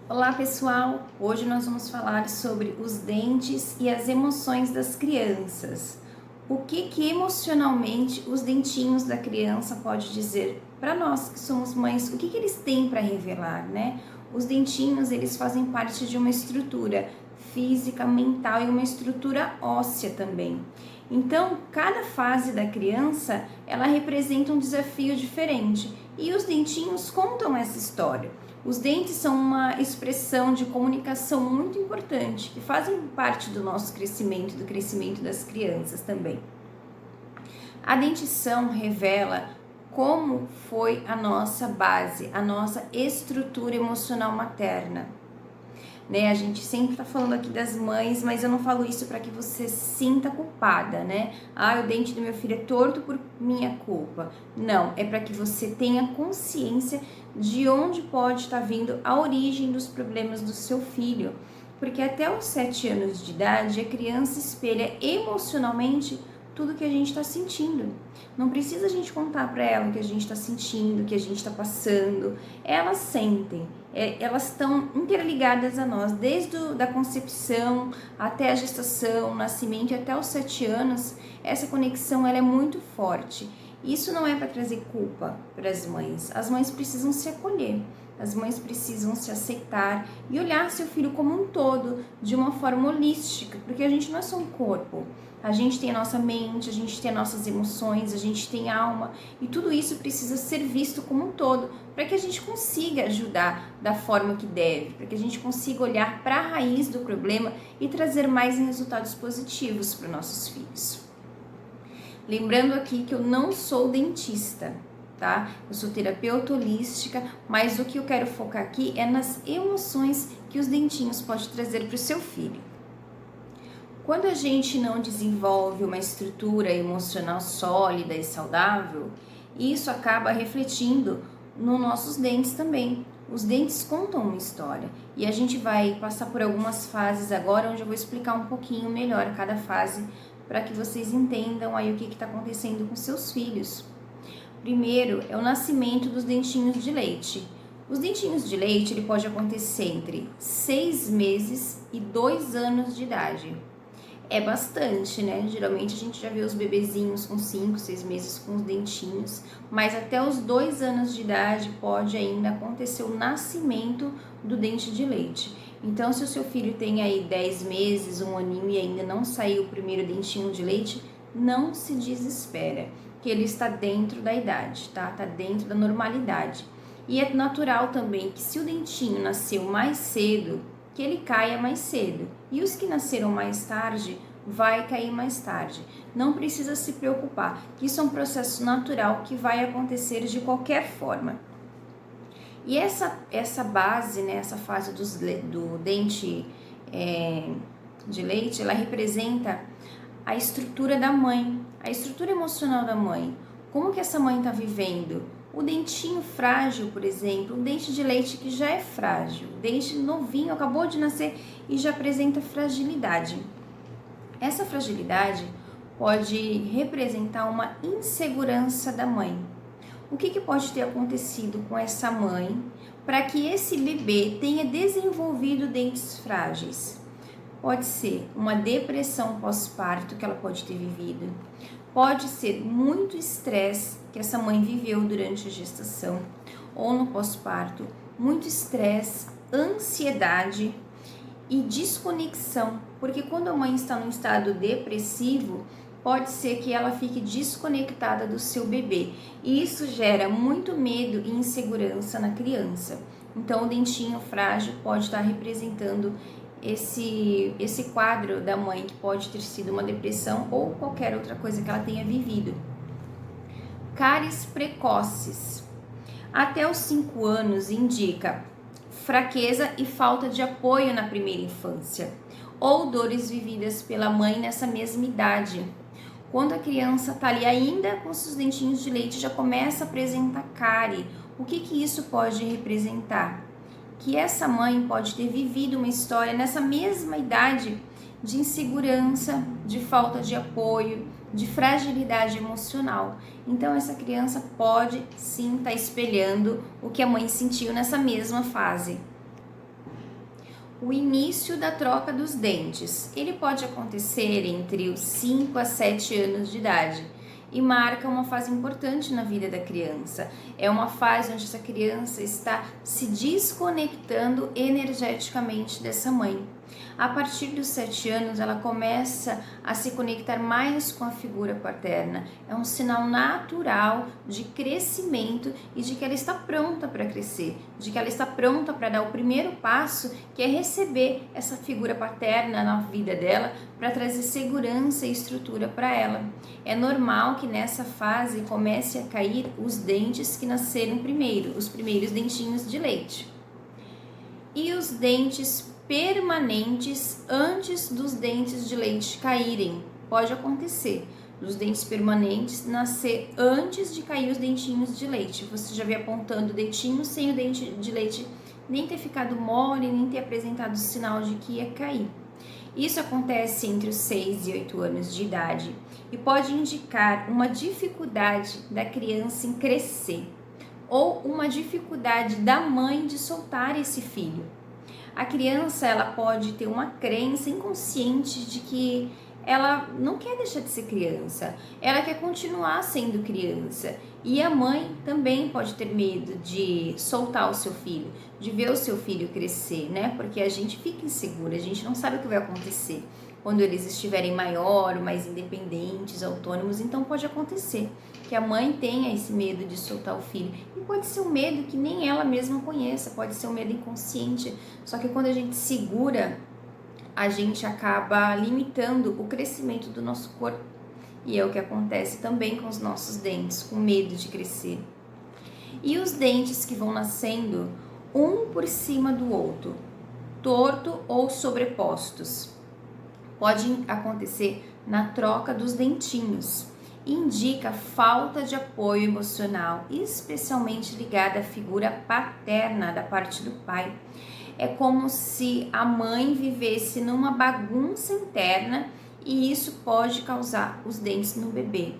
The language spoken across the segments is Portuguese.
Olá pessoal, hoje nós vamos falar sobre os dentes e as emoções das crianças. O que emocionalmente os dentinhos da criança pode dizer para nós que somos mães? O que eles têm para revelar, né? Os dentinhos, eles fazem parte de uma estrutura física, mental e uma estrutura óssea também. Então, cada fase da criança, ela representa um desafio diferente e os dentinhos contam essa história. Os dentes são uma expressão de comunicação muito importante, que fazem parte do nosso crescimento, do crescimento das crianças também. A dentição revela como foi a nossa base, a nossa estrutura emocional materna. Né? A gente sempre tá falando aqui das mães, mas eu não falo isso para que você se sinta culpada, né? Ah, o dente do meu filho é torto por minha culpa. Não, é para que você tenha consciência de onde pode estar vindo a origem dos problemas do seu filho. Porque até os 7 anos de idade, a criança espelha emocionalmente tudo que a gente está sentindo. Não precisa a gente contar para ela o que a gente está sentindo, o que a gente está passando. Elas sentem, elas estão interligadas a nós, desde a concepção até a gestação, o nascimento e até os 7 anos. Essa conexão ela é muito forte. Isso não é para trazer culpa para as mães. As mães precisam se acolher. As mães precisam se aceitar e olhar seu filho como um todo, de uma forma holística, porque a gente não é só um corpo. A gente tem a nossa mente, a gente tem as nossas emoções, a gente tem alma e tudo isso precisa ser visto como um todo para que a gente consiga ajudar da forma que deve, para que a gente consiga olhar para a raiz do problema e trazer mais resultados positivos para nossos filhos. Lembrando aqui que eu não sou dentista, tá? Eu sou terapeuta holística, mas o que eu quero focar aqui é nas emoções que os dentinhos podem trazer para o seu filho. Quando a gente não desenvolve uma estrutura emocional sólida e saudável, isso acaba refletindo nos nossos dentes também. Os dentes contam uma história e a gente vai passar por algumas fases agora, onde eu vou explicar um pouquinho melhor cada fase para que vocês entendam aí o que está acontecendo com seus filhos. Primeiro é o nascimento dos dentinhos de leite. Os dentinhos de leite ele pode acontecer entre 6 meses e 2 anos de idade. É bastante, né? Geralmente a gente já vê os bebezinhos com 5, 6 meses com os dentinhos, mas até os 2 anos de idade pode ainda acontecer o nascimento do dente de leite. Então, se o seu filho tem aí 10 meses, 1 aninho e ainda não saiu o primeiro dentinho de leite, não se desespera, que ele está dentro da idade, tá? Está dentro da normalidade. E é natural também que se o dentinho nasceu mais cedo, que ele caia mais cedo. E os que nasceram mais tarde, vai cair mais tarde. Não precisa se preocupar, que isso é um processo natural que vai acontecer de qualquer forma. E essa base, né, essa fase do dente de leite, ela representa a estrutura da mãe, a estrutura emocional da mãe. Como que essa mãe está vivendo? O dentinho frágil, por exemplo, um dente de leite que já é frágil, dente novinho, acabou de nascer e já apresenta fragilidade. Essa fragilidade pode representar uma insegurança da mãe. O que pode ter acontecido com essa mãe para que esse bebê tenha desenvolvido dentes frágeis? Pode ser uma depressão pós-parto que ela pode ter vivido. Pode ser muito estresse que essa mãe viveu durante a gestação ou no pós-parto. Muito estresse, ansiedade e desconexão. Porque quando a mãe está num estado depressivo, pode ser que ela fique desconectada do seu bebê. E isso gera muito medo e insegurança na criança. Então, o dentinho frágil pode estar representando esse quadro da mãe, que pode ter sido uma depressão ou qualquer outra coisa que ela tenha vivido. Cáries precoces. Até os 5 anos indica fraqueza e falta de apoio na primeira infância, ou dores vividas pela mãe nessa mesma idade. Quando a criança está ali ainda com seus dentinhos de leite, já começa a apresentar cárie. O que isso pode representar? Que essa mãe pode ter vivido uma história nessa mesma idade de insegurança, de falta de apoio, de fragilidade emocional. Então essa criança pode sim estar espelhando o que a mãe sentiu nessa mesma fase. O início da troca dos dentes. Ele pode acontecer entre os 5 a 7 anos de idade e marca uma fase importante na vida da criança. É uma fase onde essa criança está se desconectando energeticamente dessa mãe. A partir dos 7 anos, ela começa a se conectar mais com a figura paterna. É um sinal natural de crescimento e de que ela está pronta para crescer, de que ela está pronta para dar o primeiro passo, que é receber essa figura paterna na vida dela, para trazer segurança e estrutura para ela. É normal que nessa fase comece a cair os dentes que nasceram primeiro, os primeiros dentinhos de leite. E os dentes permanentes antes dos dentes de leite caírem. Pode acontecer dos dentes permanentes nascer antes de cair os dentinhos de leite. Você já vê apontando o dentinho sem o dente de leite nem ter ficado mole, nem ter apresentado sinal de que ia cair. Isso acontece entre os 6 e 8 anos de idade e pode indicar uma dificuldade da criança em crescer ou uma dificuldade da mãe de soltar esse filho. A criança, ela pode ter uma crença inconsciente de que ela não quer deixar de ser criança, ela quer continuar sendo criança. E a mãe também pode ter medo de soltar o seu filho, de ver o seu filho crescer, né? Porque a gente fica insegura, a gente não sabe o que vai acontecer quando eles estiverem maior, mais independentes, autônomos. Então pode acontecer que a mãe tenha esse medo de soltar o filho. E pode ser um medo que nem ela mesma conheça, pode ser um medo inconsciente. Só que quando a gente segura, a gente acaba limitando o crescimento do nosso corpo. E é o que acontece também com os nossos dentes, com medo de crescer. E os dentes que vão nascendo um por cima do outro, torto ou sobrepostos. Pode acontecer na troca dos dentinhos. Indica falta de apoio emocional, especialmente ligada à figura paterna da parte do pai. É como se a mãe vivesse numa bagunça interna e isso pode causar os dentes no bebê.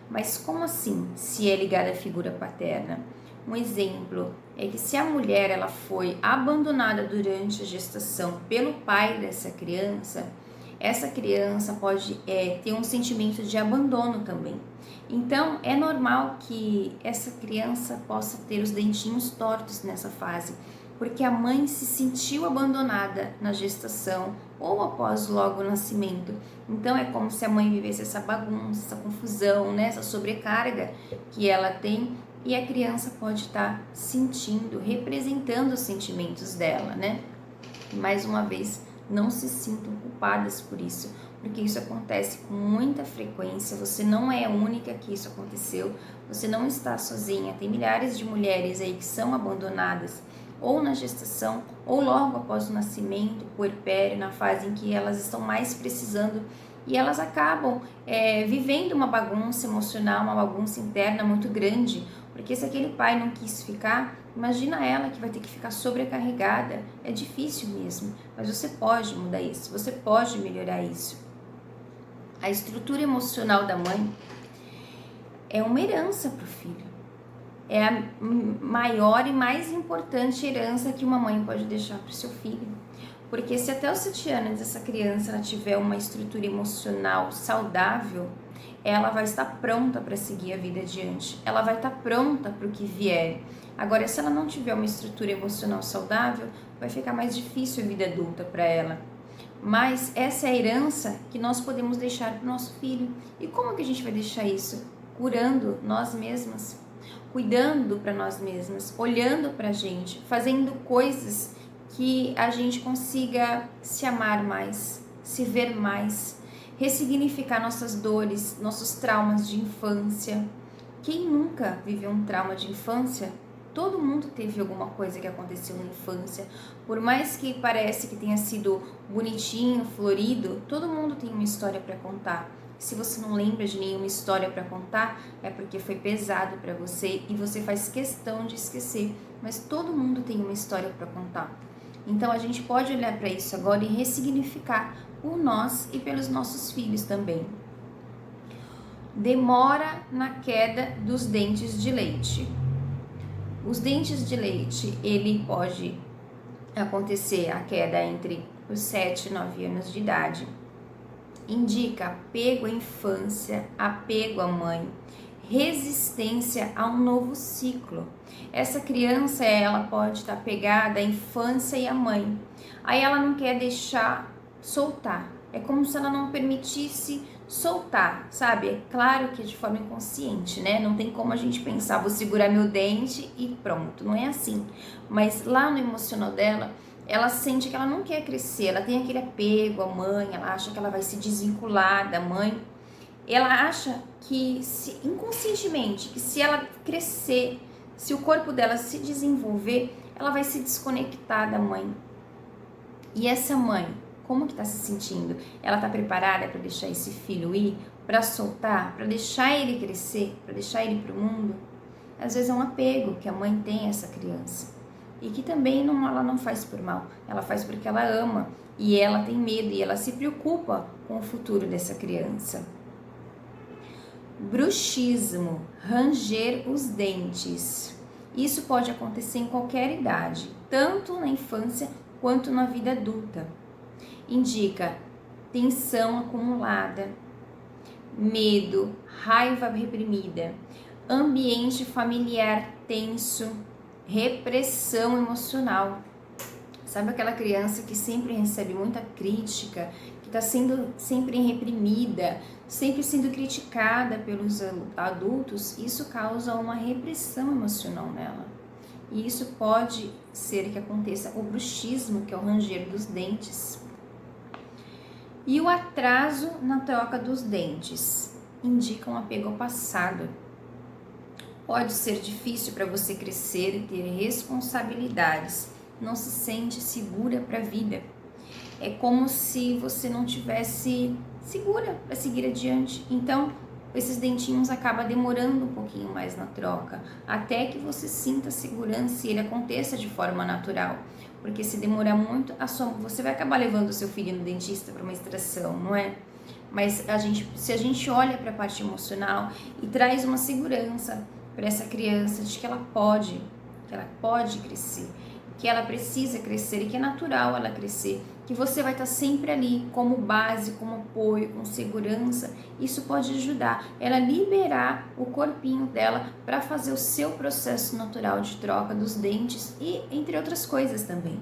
Mas como assim, se é ligada à figura paterna? Um exemplo é que se a mulher ela foi abandonada durante a gestação pelo pai dessa criança, essa criança pode ter um sentimento de abandono também. Então, é normal que essa criança possa ter os dentinhos tortos nessa fase, porque a mãe se sentiu abandonada na gestação ou após logo o nascimento. Então, é como se a mãe vivesse essa bagunça, essa confusão, né? Essa sobrecarga que ela tem, e a criança pode estar sentindo, representando os sentimentos dela, né? Mais uma vez, não se sintam culpadas por isso, porque isso acontece com muita frequência. Você não é a única que isso aconteceu, você não está sozinha. Tem milhares de mulheres aí que são abandonadas ou na gestação ou logo após o nascimento, puerpério, na fase em que elas estão mais precisando, e elas acabam vivendo uma bagunça emocional, uma bagunça interna muito grande, porque se aquele pai não quis ficar, imagina ela que vai ter que ficar sobrecarregada. É difícil mesmo, mas você pode mudar isso, você pode melhorar isso. A estrutura emocional da mãe é uma herança para o filho. É a maior e mais importante herança que uma mãe pode deixar para o seu filho. Porque se até os 7 anos essa criança ela tiver uma estrutura emocional saudável, ela vai estar pronta para seguir a vida adiante. Ela vai estar pronta para o que vier. Agora, se ela não tiver uma estrutura emocional saudável, vai ficar mais difícil a vida adulta para ela. Mas essa é a herança que nós podemos deixar para o nosso filho. E como que a gente vai deixar isso? Curando nós mesmas, cuidando para nós mesmas, olhando para a gente, fazendo coisas que a gente consiga se amar mais, se ver mais, ressignificar nossas dores, nossos traumas de infância. Quem nunca viveu um trauma de infância? Todo mundo teve alguma coisa que aconteceu na infância. Por mais que pareça que tenha sido bonitinho, florido, todo mundo tem uma história para contar. Se você não lembra de nenhuma história para contar, é porque foi pesado para você e você faz questão de esquecer. Mas todo mundo tem uma história para contar. Então a gente pode olhar para isso agora e ressignificar por nós e pelos nossos filhos também. Demora na queda dos dentes de leite. Os dentes de leite, ele pode acontecer a queda entre os 7 e 9 anos de idade, indica apego à infância, apego à mãe, resistência a um novo ciclo. Essa criança, ela pode estar pegada à infância e à mãe. Aí ela não quer deixar soltar. É como se ela não permitisse soltar, sabe? É claro que é de forma inconsciente, né? Não tem como a gente pensar, vou segurar meu dente e pronto. Não é assim. Mas lá no emocional dela, ela sente que ela não quer crescer, ela tem aquele apego à mãe, ela acha que ela vai se desvincular da mãe. Ela acha que, inconscientemente, que se ela crescer, se o corpo dela se desenvolver, ela vai se desconectar da mãe. E essa mãe, como que tá se sentindo? Ela tá preparada para deixar esse filho ir, para soltar, para deixar ele crescer, para deixar ele pro mundo? Às vezes é um apego que a mãe tem a essa criança. E que também ela não faz por mal, ela faz porque ela ama e ela tem medo e ela se preocupa com o futuro dessa criança. Bruxismo, ranger os dentes. Isso pode acontecer em qualquer idade, tanto na infância quanto na vida adulta. Indica tensão acumulada, medo, raiva reprimida, ambiente familiar tenso, repressão emocional. Sabe aquela criança que sempre recebe muita crítica, que está sendo sempre reprimida, sempre sendo criticada pelos adultos? Isso causa uma repressão emocional nela. E isso pode ser que aconteça o bruxismo, que é o ranger dos dentes. E o atraso na troca dos dentes indica um apego ao passado. Pode ser difícil para você crescer e ter responsabilidades. Não se sente segura para a vida. É como se você não tivesse segura para seguir adiante. Então, esses dentinhos acabam demorando um pouquinho mais na troca, até que você sinta segurança e ele aconteça de forma natural. Porque se demorar muito, você vai acabar levando o seu filho no dentista para uma extração, não é? Mas se a gente olha para a parte emocional e traz uma segurança para essa criança de que ela pode crescer, que ela precisa crescer e que é natural ela crescer, que você vai estar sempre ali como base, como apoio, com segurança, isso pode ajudar ela a liberar o corpinho dela para fazer o seu processo natural de troca dos dentes e entre outras coisas também.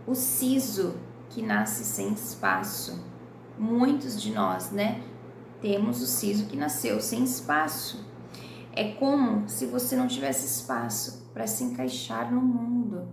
O siso que nasce sem espaço. Muitos de nós, né, temos o siso que nasceu sem espaço. É como se você não tivesse espaço para se encaixar no mundo.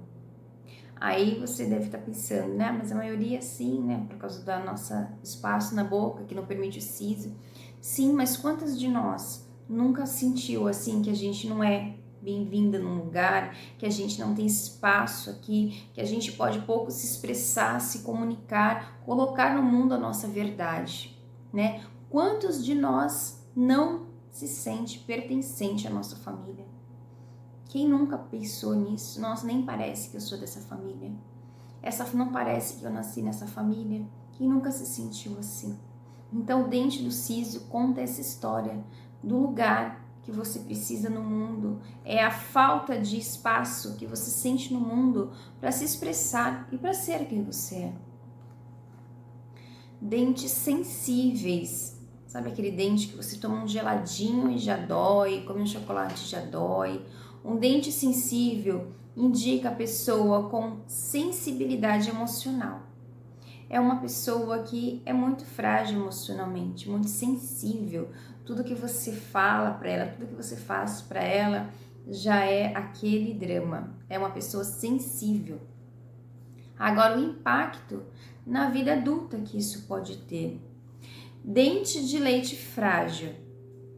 Aí você deve estar pensando, né? Mas a maioria sim, né? Por causa do nosso espaço na boca, que não permite o siso. Sim, mas quantas de nós nunca sentiu assim que a gente não é bem-vinda num lugar, que a gente não tem espaço aqui, que a gente pode pouco se expressar, se comunicar, colocar no mundo a nossa verdade, né? Quantos de nós não se sente pertencente à nossa família? Quem nunca pensou nisso? Nossa, nem parece que eu sou dessa família. Não parece que eu nasci nessa família. Quem nunca se sentiu assim? Então, o dente do siso conta essa história do lugar que você precisa no mundo. É a falta de espaço que você sente no mundo para se expressar e para ser quem você é. Dentes sensíveis. Sabe aquele dente que você toma um geladinho e já dói, come um chocolate e já dói? Um dente sensível indica a pessoa com sensibilidade emocional. É uma pessoa que é muito frágil emocionalmente, muito sensível. Tudo que você fala para ela, tudo que você faz para ela já é aquele drama. É uma pessoa sensível. Agora, o impacto na vida adulta que isso pode ter. Dente de leite frágil.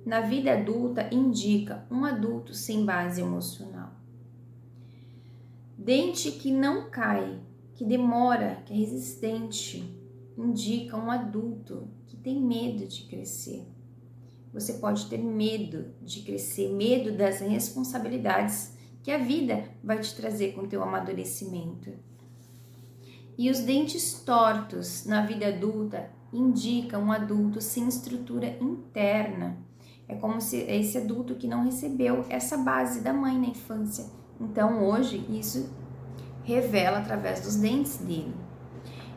Na vida adulta, indica um adulto sem base emocional. Dente que não cai, que demora, que é resistente, indica um adulto que tem medo de crescer. Você pode ter medo de crescer, medo das responsabilidades que a vida vai te trazer com o teu amadurecimento. E os dentes tortos na vida adulta indicam um adulto sem estrutura interna. É como se esse adulto que não recebeu essa base da mãe na infância. Então hoje isso revela através dos dentes dele.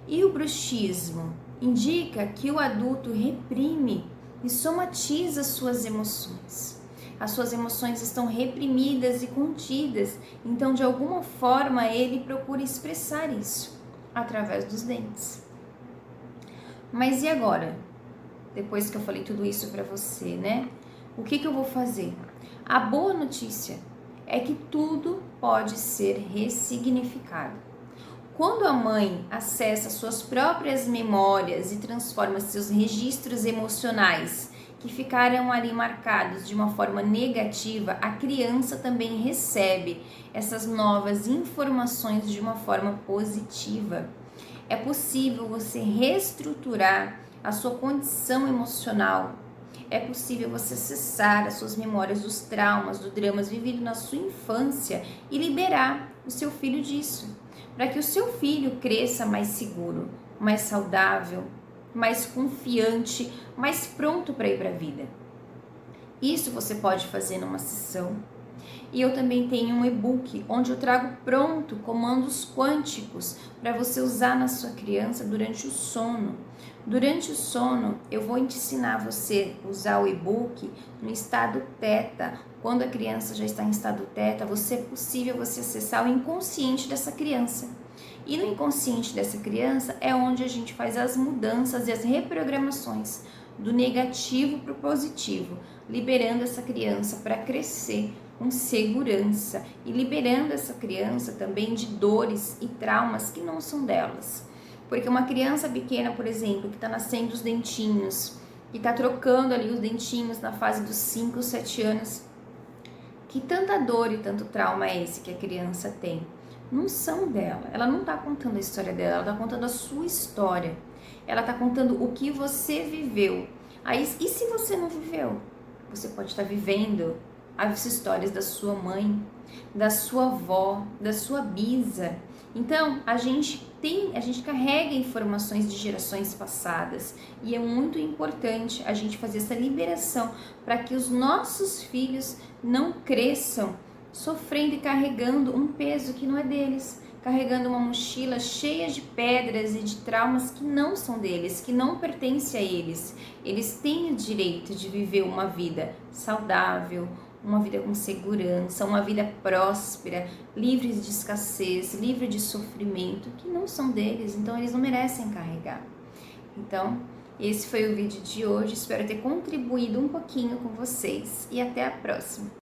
E o bruxismo indica que o adulto reprime e somatiza suas emoções. As suas emoções estão reprimidas e contidas, então de alguma forma ele procura expressar isso através dos dentes. Mas e agora? Depois que eu falei tudo isso para você, né? O que eu vou fazer? A boa notícia é que tudo pode ser ressignificado. Quando a mãe acessa suas próprias memórias e transforma seus registros emocionais que ficaram ali marcados de uma forma negativa, a criança também recebe essas novas informações de uma forma positiva. É possível você reestruturar a sua condição emocional. É possível você acessar as suas memórias dos traumas, dos dramas vividos na sua infância e liberar o seu filho disso, para que o seu filho cresça mais seguro, mais saudável, mais confiante, mais pronto para ir para a vida. Isso você pode fazer numa sessão. E eu também tenho um e-book onde eu trago pronto comandos quânticos para você usar na sua criança durante o sono. Durante o sono, eu vou ensinar você a usar o e-book no estado teta. Quando a criança já está em estado teta, é possível você acessar o inconsciente dessa criança. E no inconsciente dessa criança é onde a gente faz as mudanças e as reprogramações do negativo para o positivo, liberando essa criança para crescer com segurança e liberando essa criança também de dores e traumas que não são delas. Porque uma criança pequena, por exemplo, que está nascendo os dentinhos, que está trocando ali os dentinhos na fase dos 5, 7 anos, que tanta dor e tanto trauma é esse que a criança tem? Não são dela, ela não está contando a história dela, ela está contando a sua história, ela está contando o que você viveu. Aí, e se você não viveu? Você pode estar vivendo as histórias da sua mãe, da sua avó, da sua bisa. Então, a gente carrega informações de gerações passadas e é muito importante a gente fazer essa liberação para que os nossos filhos não cresçam sofrendo e carregando um peso que não é deles, carregando uma mochila cheia de pedras e de traumas que não são deles, que não pertencem a eles. Eles têm o direito de viver uma vida saudável, uma vida com segurança, uma vida próspera, livre de escassez, livre de sofrimento, que não são deles, então eles não merecem carregar. Então, esse foi o vídeo de hoje, espero ter contribuído um pouquinho com vocês e até a próxima.